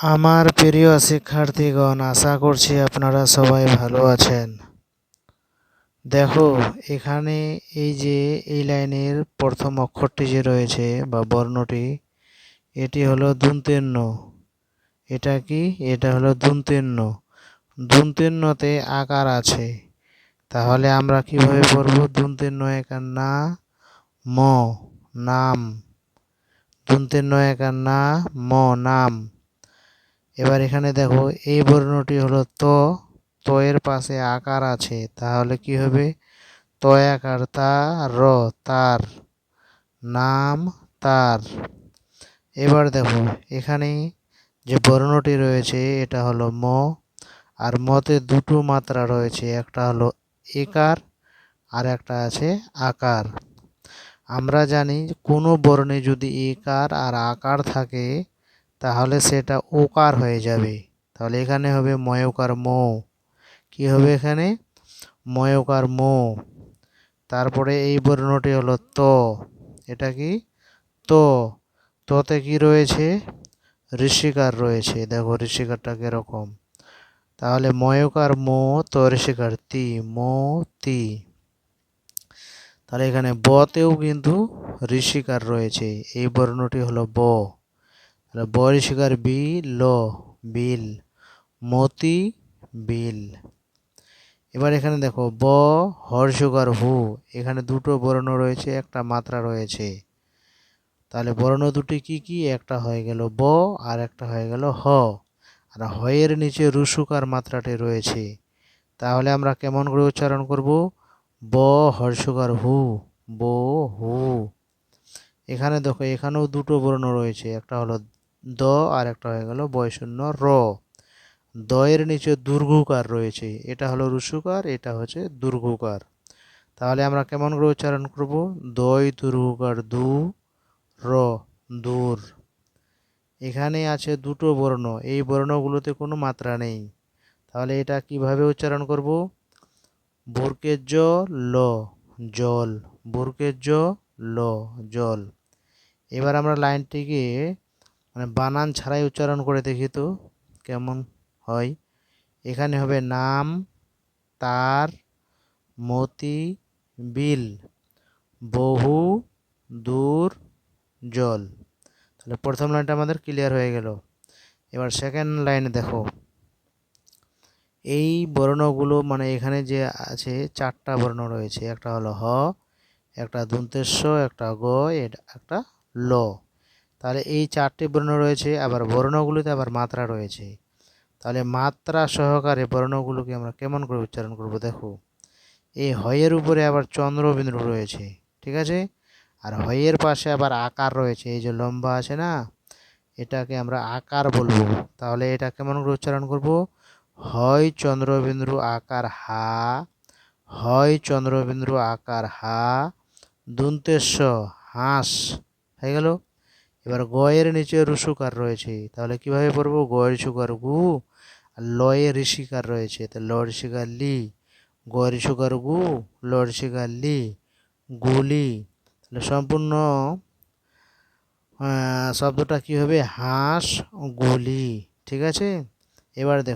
আমার প্রিয় শিক্ষার্থীগণ, আশা করছি আপনারা সবাই ভালো আছেন। দেখো এখানে এই যে এই লাইনের প্রথম অক্ষরটি যে রয়েছে বা বর্ণটি, এটি হলো দন্ত্যের ন। এটা কি? এটা হলো দন্ত্যের ন। দন্ত্যের নতে আকার আছে, তাহলে আমরা কিভাবে পড়ব? দন্ত্যের ন একার না, ম, নাম। দন্ত্যের ন একার না, ম, নাম। এবার এখানে দেখো এই বর্ণটি হলো ত। ত এর পাশে আকার আছে, তাহলে কি হবে? ত আকার তা, র, তার। নাম তার। এবার দেখো এখানে যে বর্ণটি রয়েছে এটা হলো ম, আর মতে দুটো মাত্রা রয়েছে, একটা হলো একার আর একটা আছে আকার। আমরা জানি কোনো বর্ণে যদি একার আর আকার থাকে তাহলে সেটা ওকার হয়ে যাবে। তাহলে এখানে হবে ময়কার মো। কি হবে এখানে? ময়কার মো। তারপরে এই বর্ণটি হলো ত। এটা কি? ত। ততে কি রয়েছে? ঋষিকার রয়েছে। দেখো ঋষিকারটা কিরকম। তাহলে ময়কার মো, ত ঋষিকার তি, মতি। তাহলে এখানে বতেও কিন্তু ঋষিকার রয়েছে। এই বর্ণটি হলো ব। তাহলে ব ঋষিকার বি, ল, বিল। মতি, বিল। এবার এখানে দেখো ব হর্ষকার হু। এখানে দুটো বর্ণ রয়েছে, একটা মাত্রা রয়েছে। তাহলে বর্ণ দুটি কি কি? একটা হয়ে গেল ব আর একটা হয়ে গেল হ। আর হয়ের নিচে রুসুকার মাত্রাটি রয়েছে। তাহলে আমরা কেমন করে উচ্চারণ করব? ব হর্ষকার হু, বো হু। এখানে দেখো এখানেও দুটো বর্ণ রয়েছে, একটা হলো দ আর একটা হয়ে গেল বয়শূন্য র। দয়ের নিচে দীর্ঘকার রয়েছে, এটা হলো রুসুকার, এটা হচ্ছে দীর্ঘকার। তাহলে আমরা কেমন করে উচ্চারণ করব? দয় দীর্ঘকার দু, র, দূর। এখানে আছে দুটো বর্ণ, এই বর্ণগুলোতে কোনো মাত্রা নেই। তাহলে এটা কিভাবে উচ্চারণ করব? বুরকের জ, ল, জল। বুরকের জ, ল, জল। এবার আমরা লাইনটিকে বানান ছাড়াই উচ্চারণ করে দেখি তো কেমন হয়। এখানে হবে নাম তার, মতি, বিল, বহু, দূর, জল। তাহলে প্রথম লাইনটা আমাদের ক্লিয়ার হয়ে গেল। এবার সেকেন্ড লাইনে দেখো এই বর্ণগুলো, এখানে যে আছে চারটা বর্ণ রয়েছে, একটা হলো হ, একটা দন্তেশ্ব, একটা গ, একটা ল। তাহলে এই চারটি বর্ণ রয়েছে, আবার বর্ণগুলোতে আবার মাত্রা রয়েছে। তাহলে মাত্রা সহকারে বর্ণগুলোকে আমরা কেমন করে উচ্চারণ করব? দেখো এই হয়ের উপরে আবার চন্দ্রবিন্দু রয়েছে, ঠিক আছে? আর হয়ের পাশে আবার আকার রয়েছে, এই যে লম্বা আছে না, এটাকে আমরা আকার বলবো। তাহলে এটা কেমন করে উচ্চারণ করব? হয় চন্দ্রবিন্দু আকার হা, হয় চন্দ্রবিন্দু আকার হা, দন্তেশ্ব হাঁস। হয়ে গেল। এবার গয়ের নিচে রুসুকার রয়েছে, তাহলে কিভাবে পড়বো? গয়ের সুকার গু, আর লয়ে ঋষিকার রয়েছে, তাহলে ল ঋষিকার লি, গয়ের সুকার গু, ল ঋষিকার লি, গুলি। তাহলে সম্পূর্ণ শব্দটা কি হবে? হাঁস গুলি। ঠিক আছে? এবার দেখো